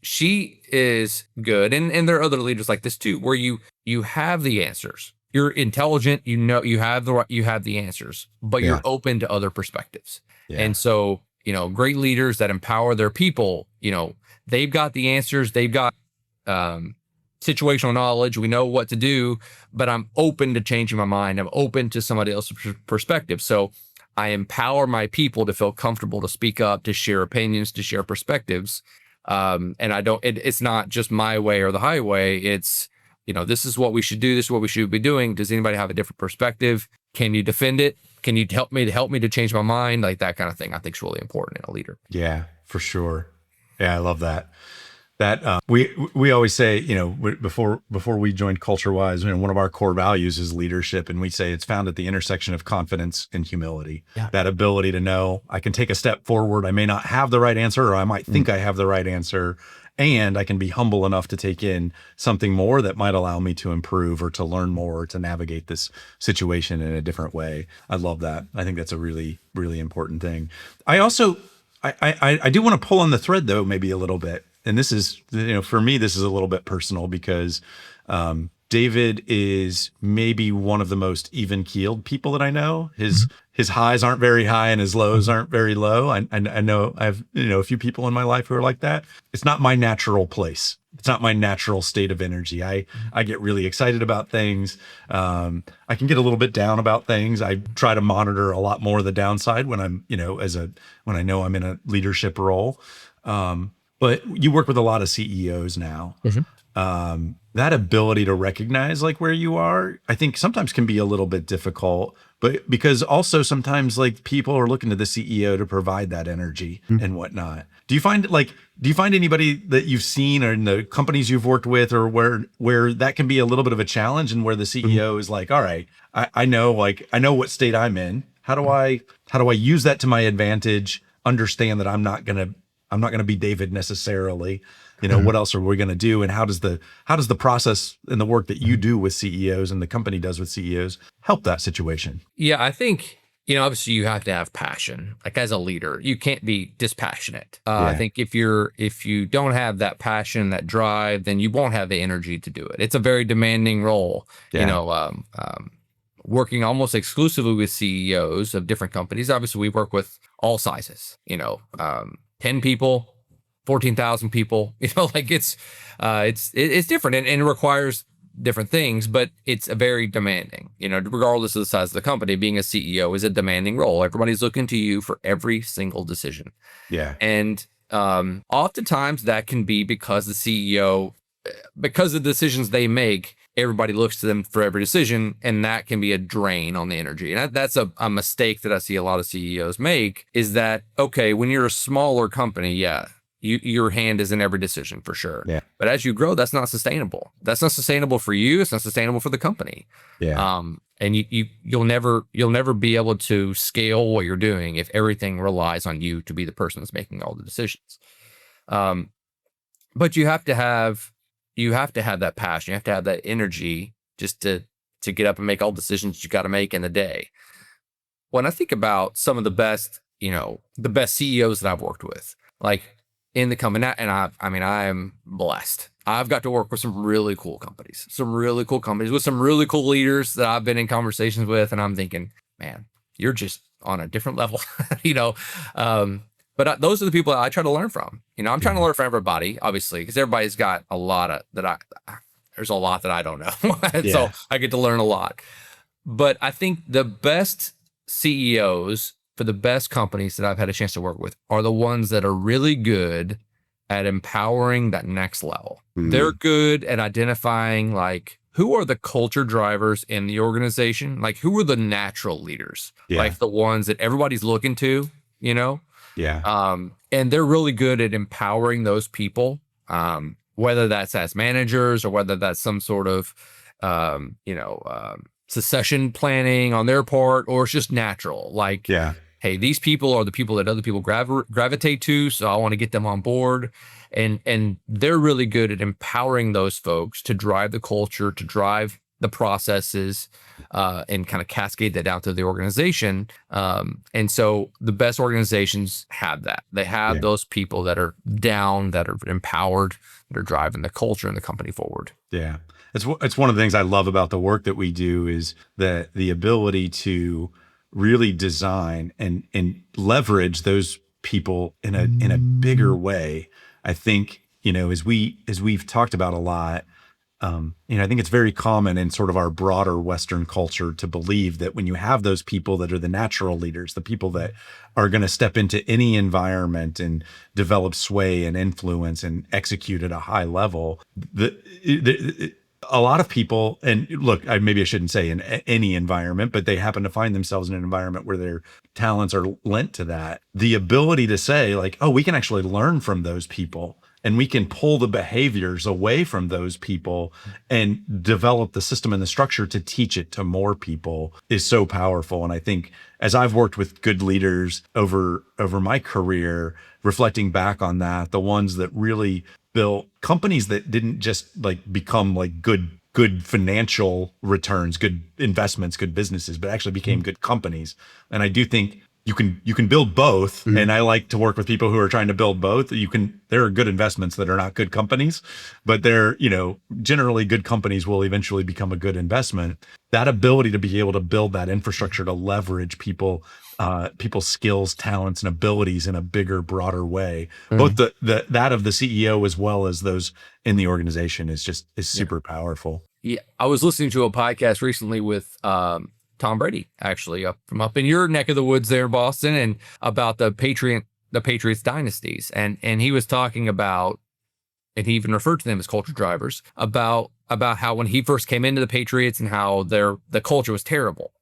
she is good. And there are other leaders like this too, where you have the answers. You're intelligent, you have the answers, but you're open to other perspectives. Yeah. And so, great leaders that empower their people, they've got the answers, they've got situational knowledge, we know what to do, but I'm open to changing my mind. I'm open to somebody else's perspective. So I empower my people to feel comfortable to speak up, to share opinions, to share perspectives. And it's not just my way or the highway. It's, this is what we should do. This is what we should be doing. Does anybody have a different perspective? Can you defend it? Can you help me to change my mind? Like that kind of thing, I think is really important in a leader. Yeah, for sure. Yeah, I love that. That we always say, before we joined CultureWise, one of our core values is leadership, and we say it's found at the intersection of confidence and humility. Yeah. That ability to know I can take a step forward. I may not have the right answer, or I might think I have the right answer, and I can be humble enough to take in something more that might allow me to improve or to learn more, or to navigate this situation in a different way. I love that. I think that's a really, really important thing. I also, I do want to pull on the thread though, maybe a little bit. And this is, for me, this is a little bit personal because David is maybe one of the most even-keeled people that I know. His highs aren't very high and his lows aren't very low. I know I have a few people in my life who are like that. It's not my natural place. It's not my natural state of energy. I get really excited about things. I can get a little bit down about things. I try to monitor a lot more of the downside when I'm when I know I'm in a leadership role. But you work with a lot of CEOs now. Mm-hmm. That ability to recognize like where you are, I think sometimes can be a little bit difficult, but because also sometimes like people are looking to the CEO to provide that energy and whatnot. Do you find anybody that you've seen or in the companies you've worked with or where that can be a little bit of a challenge and where the CEO is like, all right, I know what state I'm in. How do I use that to my advantage? Understand that I'm not going to be David necessarily. What else are we going to do? And how does the process and the work that you do with CEOs and the company does with CEOs help that situation? Yeah, I think, obviously you have to have passion. Like as a leader, you can't be dispassionate. I think if you don't have that passion, that drive, then you won't have the energy to do it. It's a very demanding role. Yeah. Working almost exclusively with CEOs of different companies. Obviously, we work with all sizes. 10 people, 14,000 people, like it's different and it requires different things, but it's a very demanding, regardless of the size of the company, being a CEO is a demanding role. Everybody's looking to you for every single decision. Yeah. And oftentimes that can be because the CEO, because of the decisions they make, everybody looks to them for every decision, and that can be a drain on the energy. And that's a mistake that I see a lot of CEOs make is that, okay, when you're a smaller company, your hand is in every decision for sure. Yeah. But as you grow, that's not sustainable. That's not sustainable for you. It's not sustainable for the company. Yeah. And you'll never be able to scale what you're doing if everything relies on you to be the person that's making all the decisions. But you have to have that passion. You have to have that energy just to get up and make all decisions you got to make in the day. When I think about some of the best CEOs that I've worked with, like in the company, and I am blessed. I've got to work with some really cool companies with some really cool leaders that I've been in conversations with, and I'm thinking, man, you're just on a different level, But those are the people that I try to learn from. I'm trying to learn from everybody, obviously, because everybody's got a lot there's a lot that I don't know. So I get to learn a lot. But I think the best CEOs for the best companies that I've had a chance to work with are the ones that are really good at empowering that next level. They're good at identifying like who are the culture drivers in the organization, like who are the natural leaders, like the ones that everybody's looking to, you know? And they're really good at empowering those people, whether that's as managers or whether that's some sort of, succession planning on their part, or it's just natural. Like, hey, these people are the people that other people gravitate to, so I want to get them on board. And they're really good at empowering those folks to drive the culture, to drive the processes, and kind of cascade that down to the organization. And so the best organizations have that. They have those people that are down, that are empowered, that are driving the culture and the company forward. Yeah. It's one of the things I love about the work that we do is the ability to really design and leverage those people in a bigger way. I think, as we've talked about a lot, I think it's very common in sort of our broader Western culture to believe that when you have those people that are the natural leaders, the people that are going to step into any environment and develop sway and influence and execute at a high level, a lot of people, and look, maybe I shouldn't say in any environment, but they happen to find themselves in an environment where their talents are lent to that. The ability to say like, oh, we can actually learn from those people and we can pull the behaviors away from those people and develop the system and the structure to teach it to more people is so powerful. And I think as I've worked with good leaders over my career, reflecting back on that, the ones that really built companies that didn't just like become like good financial returns, good investments, good businesses, but actually became good companies. And I do think you can build both. And I like to work with people who are trying to build both. There are good investments that are not good companies, but they're, generally good companies will eventually become a good investment. That ability to be able to build that infrastructure to leverage people's skills, talents, and abilities in a bigger, broader way, both that of the CEO as well as those in the organization is super powerful. Yeah, I was listening to a podcast recently with Tom Brady, actually, from up in your neck of the woods there, Boston, and about the Patriots dynasties, and he was talking about, and he even referred to them as culture drivers, about how when he first came into the Patriots and how the culture was terrible,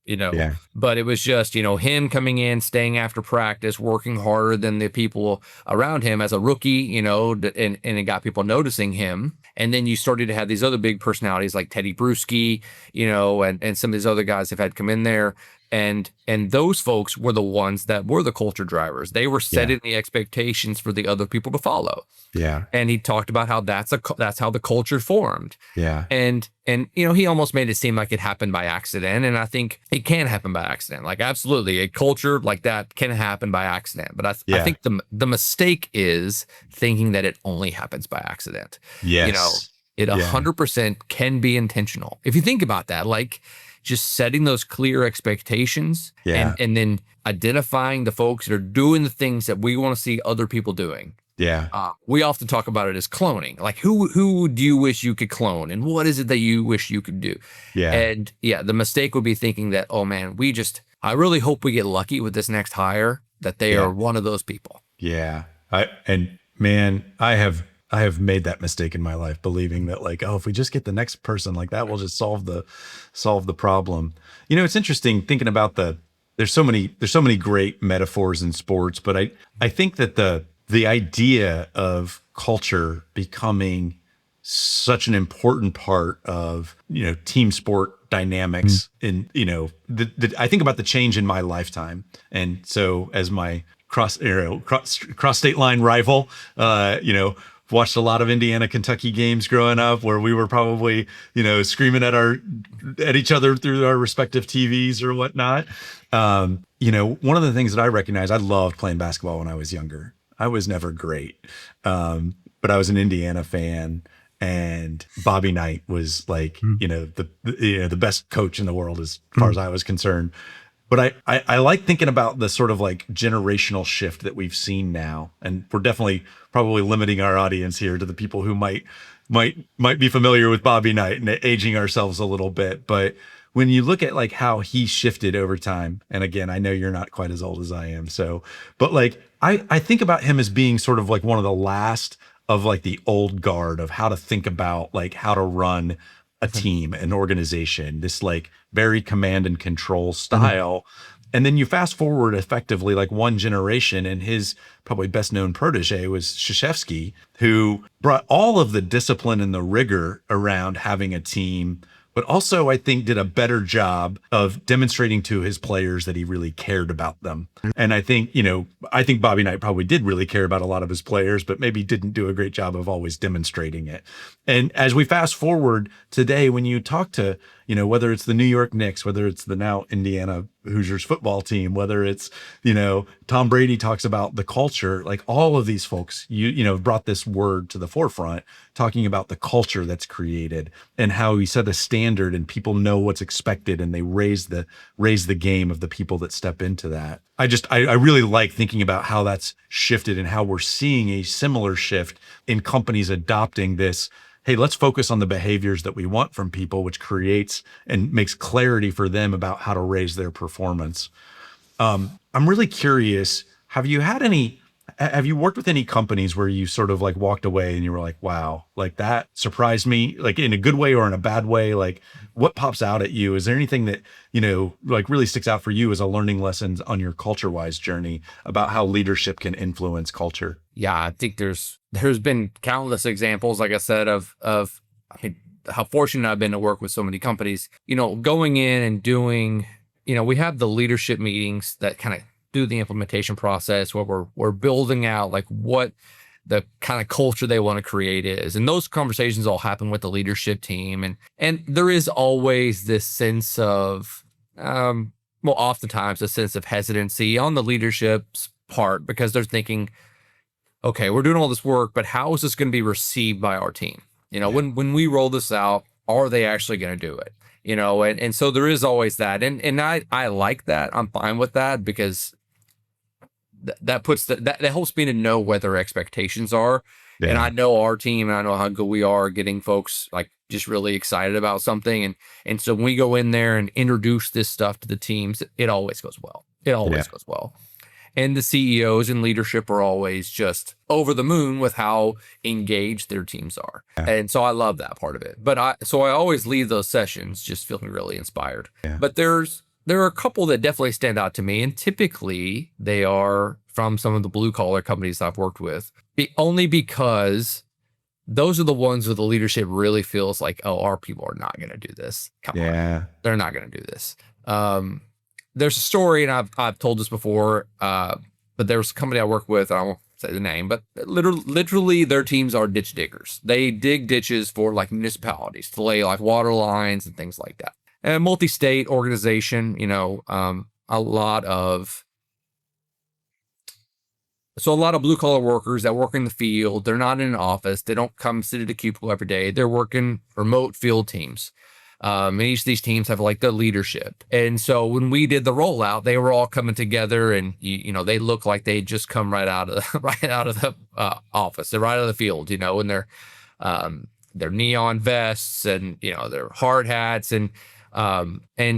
but it was just, him coming in, staying after practice, working harder than the people around him as a rookie, and it got people noticing him. And then you started to have these other big personalities like Teddy Bruschi, and some of these other guys have had come in there. And those folks were the ones that were the culture drivers. They were setting the expectations for the other people to follow. Yeah. And he talked about how that's how the culture formed. Yeah. And he almost made it seem like it happened by accident. And I think it can happen by accident. Like, absolutely, a culture like that can happen by accident. But I think the mistake is thinking that it only happens by accident. Yes. It 100% can be intentional. If you think about that, like, just setting those clear expectations and then identifying the folks that are doing the things that we want to see other people doing. Yeah. We often talk about it as cloning. Like, who do you wish you could clone? And what is it that you wish you could do? Yeah. And the mistake would be thinking that, oh man, I really hope we get lucky with this next hire, that they are one of those people. Yeah. I have made that mistake in my life, believing that like, oh, if we just get the next person like that, we'll just solve the problem. It's interesting thinking about there's so many great metaphors in sports, but I think that the idea of culture becoming such an important part of, team sport dynamics and, I think about the change in my lifetime. And so as my cross state line rival, watched a lot of Indiana, Kentucky games growing up where we were probably, screaming at each other through our respective TVs or whatnot. One of the things that I recognize, I loved playing basketball when I was younger. I was never great. But I was an Indiana fan, and Bobby Knight was like, the best coach in the world as far as I was concerned. But I like thinking about the sort of like generational shift that we've seen now. And we're definitely probably limiting our audience here to the people who might be familiar with Bobby Knight and aging ourselves a little bit. But when you look at like how he shifted over time, and again, I know you're not quite as old as I am, so, but like I think about him as being sort of like one of the last of like the old guard of how to think about like how to run a team, an organization, this like very command and control style. And then you fast forward effectively like one generation, and his probably best known protege was Krzyzewski, who brought all of the discipline and the rigor around having a team, but also I think did a better job of demonstrating to his players that he really cared about them. And I think, I think Bobby Knight probably did really care about a lot of his players, but maybe didn't do a great job of always demonstrating it. And as we fast forward today, when you talk to, whether it's the New York Knicks, whether it's the now Indiana Hoosiers football team, whether it's, Tom Brady talks about the culture, like all of these folks, brought this word to the forefront, talking about the culture that's created and how we set a standard and people know what's expected and they raise the game of the people that step into that. I really like thinking about how that's shifted and how we're seeing a similar shift in companies adopting this. Hey, let's focus on the behaviors that we want from people, which creates and makes clarity for them about how to raise their performance. I'm really curious, have you worked with any companies where you sort of like walked away and you were like, wow, like that surprised me, like in a good way or in a bad way? Like what pops out at you? Is there anything that, like really sticks out for you as a learning lesson on your CultureWise journey about how leadership can influence culture? Yeah, I think there's been countless examples, like I said, of how fortunate I've been to work with so many companies, going in and doing, we have the leadership meetings that kind of do the implementation process where we're building out like what the kind of culture they want to create is. And those conversations all happen with the leadership team. And there is always this sense of, oftentimes a sense of hesitancy on the leadership's part, because they're thinking, okay, we're doing all this work, but how is this going to be received by our team? When we roll this out, are they actually going to do it? And so there is always that. And I like that. I'm fine with that, because that puts that helps me to know what their expectations are. Yeah. And I know our team, and I know how good we are getting folks like just really excited about something. And so when we go in there and introduce this stuff to the teams, it always goes well. It always goes well. And the CEOs and leadership are always just over the moon with how engaged their teams are. Yeah. And so I love that part of it. But I always leave those sessions just feeling really inspired. Yeah. But there are a couple that definitely stand out to me. And typically they are from some of the blue collar companies I've worked with, only because those are the ones where the leadership really feels like, oh, our people are not going to do this. Come on. They're not going to do this. There's a story, and I've told this before, but there was a company I work with, I won't say the name, but literally their teams are ditch diggers. They dig ditches for like municipalities to lay like water lines and things like that. And multi-state organization, a lot of blue collar workers that work in the field. They're not in an office. They don't come sit at a cubicle every day. They're working remote field teams. And each of these teams have like the leadership. And so when we did the rollout, they were all coming together, and they look like they just come right out of the office. They're right out of the field, and their neon vests and their hard hats, and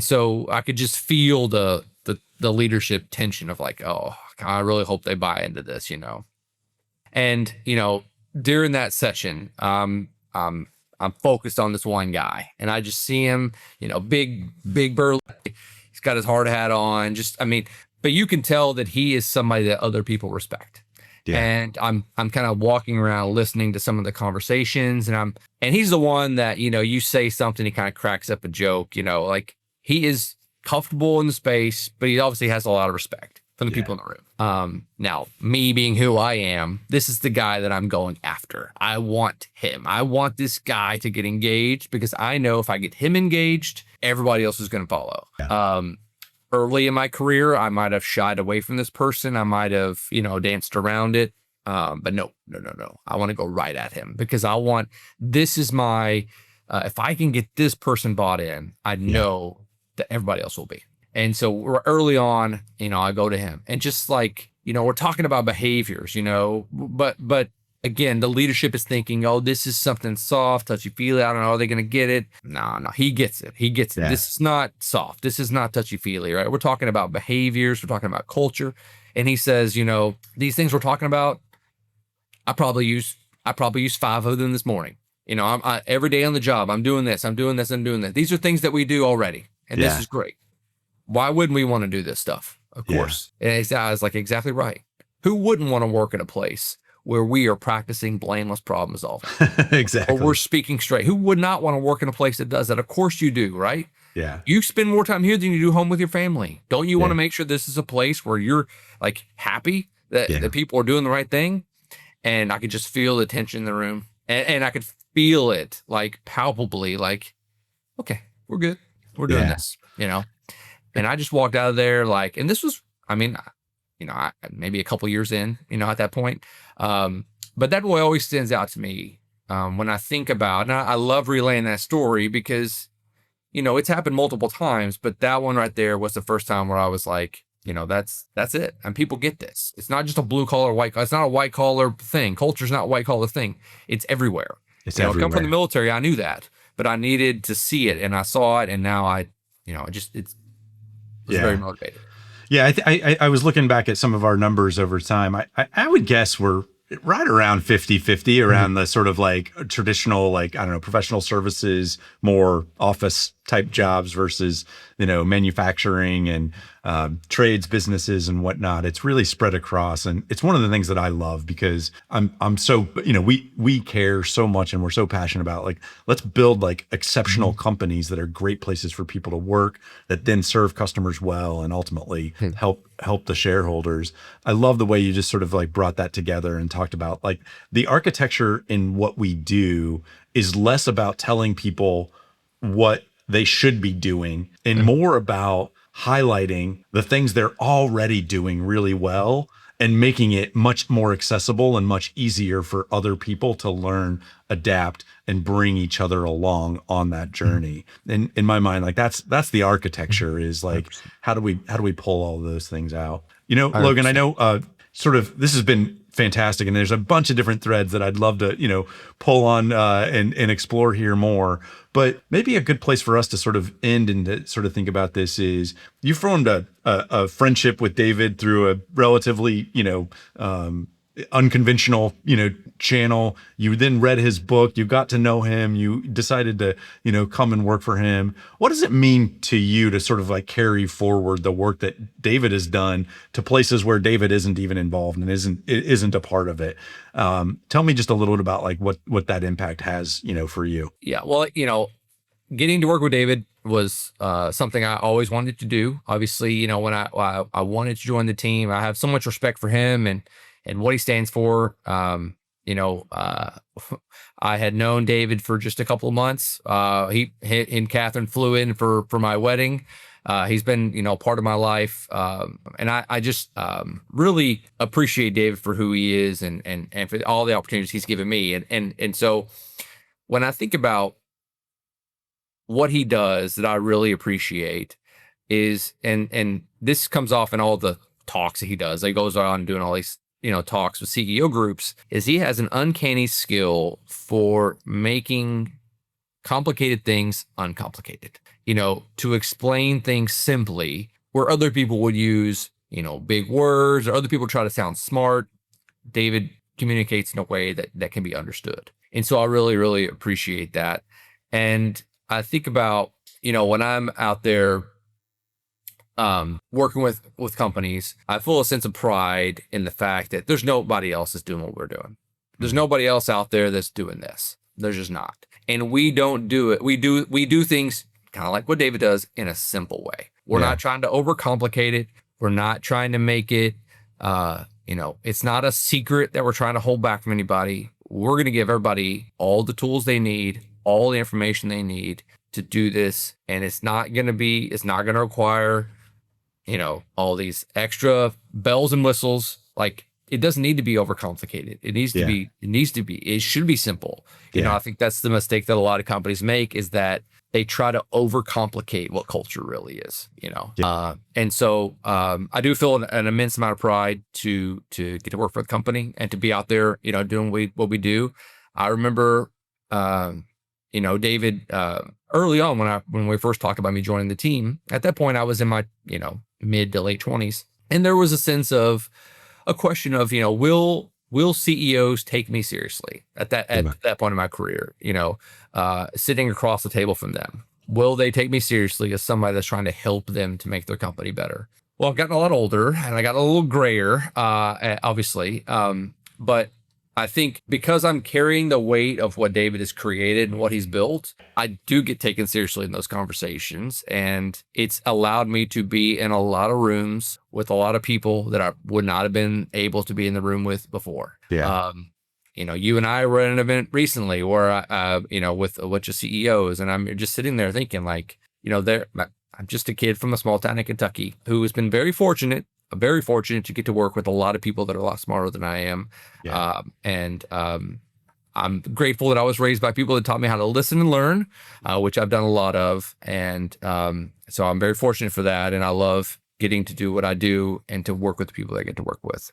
so I could just feel the leadership tension of like, oh, I really hope they buy into this, And during that session, I'm focused on this one guy, and I just see him, big burly. He's got his hard hat on. But you can tell that he is somebody that other people respect. Yeah. And I'm kind of walking around listening to some of the conversations, and he's the one that, you say something, he kind of cracks up a joke, like he is comfortable in the space, but he obviously has a lot of respect from the people in the room. Now, me being who I am, this is the guy that I'm going after. I want him. I want this guy to get engaged, because I know if I get him engaged, everybody else is going to follow. Yeah. Early in my career, I might have shied away from this person. I might have, danced around it. But no. I want to go right at him, because this is my, if I can get this person bought in, I know that everybody else will be. And so early on, I go to him, and just like, we're talking about behaviors, but again, the leadership is thinking, oh, this is something soft, touchy-feely. I don't know, are they going to get it? No, he gets it. He gets it. Yeah. This is not soft. This is not touchy-feely, right? We're talking about behaviors. We're talking about culture. And he says, these things we're talking about, I probably use 5 of them this morning. I every day on the job, I'm doing this, I'm doing this, I'm doing that. These are things that we do already. And this is great. Why wouldn't we want to do this stuff? Of course. And I was like, exactly right. Who wouldn't want to work in a place where we are practicing blameless problem solving? Exactly. Or we're speaking straight. Who would not want to work in a place that does that? Of course you do, right? Yeah. You spend more time here than you do home with your family. Don't you want to make sure this is a place where you're like happy that people are doing the right thing? And I could just feel the tension in the room. And I could feel it like palpably, like, okay, we're good. We're doing this, And I just walked out of there like, and this was, maybe a couple years in, at that point. But that boy always stands out to me when I think about, and I love relaying that story because, it's happened multiple times, but that one right there was the first time where I was like, that's it. And people get this. It's not just a blue collar, it's not a white collar thing. Culture's not a white collar thing. It's everywhere. It's everywhere. I come from the military. I knew that, but I needed to see it and I saw it. And now I was very motivated. Yeah. I was looking back at some of our numbers over time. I would guess we're right around 50-50 around the sort of like traditional, like, I don't know, professional services, more office type jobs versus, manufacturing and trades, businesses and whatnot. It's really spread across. And it's one of the things that I love because I'm so, we care so much and we're so passionate about like, let's build like exceptional companies that are great places for people to work that then serve customers well and ultimately help the shareholders. I love the way you just sort of like brought that together and talked about like the architecture in what we do is less about telling people what they should be doing and more about highlighting the things they're already doing really well and making it much more accessible and much easier for other people to learn, adapt, and bring each other along on that journey. And in my mind, like that's the architecture is like, how do we pull all those things out? Logan, I know sort of this has been fantastic. And there's a bunch of different threads that I'd love to, pull on and explore here more. But maybe a good place for us to sort of end and to sort of think about this is you formed a friendship with David through a relatively, unconventional, channel. You then read his book, you got to know him, you decided to, come and work for him. What does it mean to you to sort of like carry forward the work that David has done to places where David isn't even involved and isn't a part of it? Tell me just a little bit about like what that impact has, for you. Yeah. Well, getting to work with David was something I always wanted to do. Obviously, when I wanted to join the team, I have so much respect for him and what he stands for. I had known David for just a couple of months. He and Catherine flew in for my wedding. He's been, part of my life. And I just really appreciate David for who he is and for all the opportunities he's given me. And so when I think about what he does that I really appreciate is, and this comes off in all the talks that he does. He goes on doing all these, talks with CEO groups, is he has an uncanny skill for making complicated things uncomplicated, to explain things simply where other people would use, big words or other people try to sound smart. David communicates in a way that can be understood. And so I really, really appreciate that. And I think about, when I'm out there working with companies, I feel a sense of pride in the fact that there's nobody else that's doing what we're doing. There's nobody else out there that's doing this. There's just not. And we don't do it. We do things kind of like what David does in a simple way. We're not trying to overcomplicate it. We're not trying to make it, it's not a secret that we're trying to hold back from anybody. We're going to give everybody all the tools they need, all the information they need to do this. And it's not going to require, all these extra bells and whistles. Like, it doesn't need to be overcomplicated. It should be simple. I think that's the mistake that a lot of companies make, is that they try to overcomplicate what culture really is, and so I do feel an immense amount of pride to get to work for the company and to be out there, doing what we do. I remember, David, early on when we first talked about me joining the team. At that point, I was in my mid to late 20s, and there was a question of will CEOs take me seriously at that point in my career? Sitting across the table from them, will they take me seriously as somebody that's trying to help them to make their company better? Well, I've gotten a lot older and I got a little grayer, obviously, but I think because I'm carrying the weight of what David has created and what he's built, I do get taken seriously in those conversations. And it's allowed me to be in a lot of rooms with a lot of people that I would not have been able to be in the room with before. Yeah. You and I were at an event recently where, with a bunch of CEOs, and I'm just sitting there thinking I'm just a kid from a small town in Kentucky who has been very fortunate to get to work with a lot of people that are a lot smarter than I am. Yeah. I'm grateful that I was raised by people that taught me how to listen and learn, which I've done a lot of. And so I'm very fortunate for that. And I love getting to do what I do and to work with the people that I get to work with.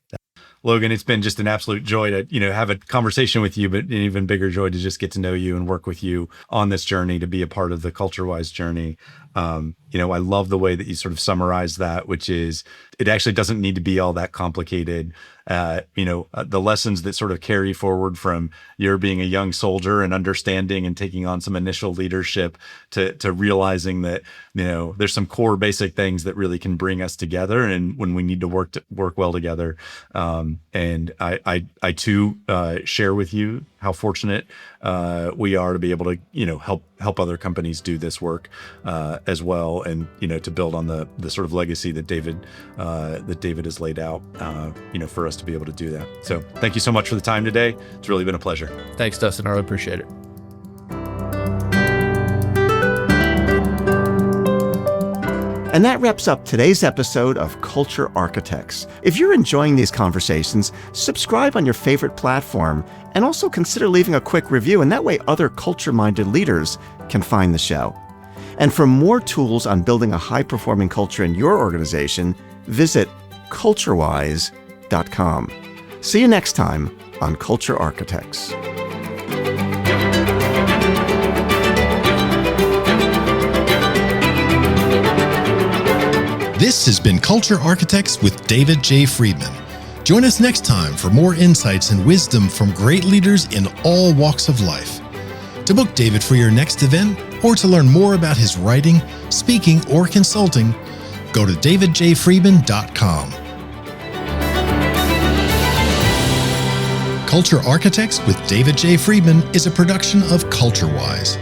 Logan, it's been just an absolute joy to, have a conversation with you, but an even bigger joy to just get to know you and work with you on this journey, to be a part of the CultureWise journey. I love the way that you sort of summarize that, which is it actually doesn't need to be all that complicated. The lessons that sort of carry forward from your being a young soldier and understanding and taking on some initial leadership to realizing that, there's some core basic things that really can bring us together and when we need to work well together. And I too share with you how fortunate we are to be able to, help other companies do this work as well, and to build on the sort of legacy that David has laid out, for us to be able to do that. So thank you so much for the time today. It's really been a pleasure. Thanks, Dustin. I really appreciate it. And that wraps up today's episode of Culture Architects. If you're enjoying these conversations, subscribe on your favorite platform and also consider leaving a quick review, and that way other culture-minded leaders can find the show. And for more tools on building a high-performing culture in your organization, visit CultureWise.com. See you next time on Culture Architects. This has been Culture Architects with David J. Friedman. Join us next time for more insights and wisdom from great leaders in all walks of life. To book David for your next event or to learn more about his writing, speaking, or consulting, go to davidjfriedman.com. Culture Architects with David J. Friedman is a production of CultureWise.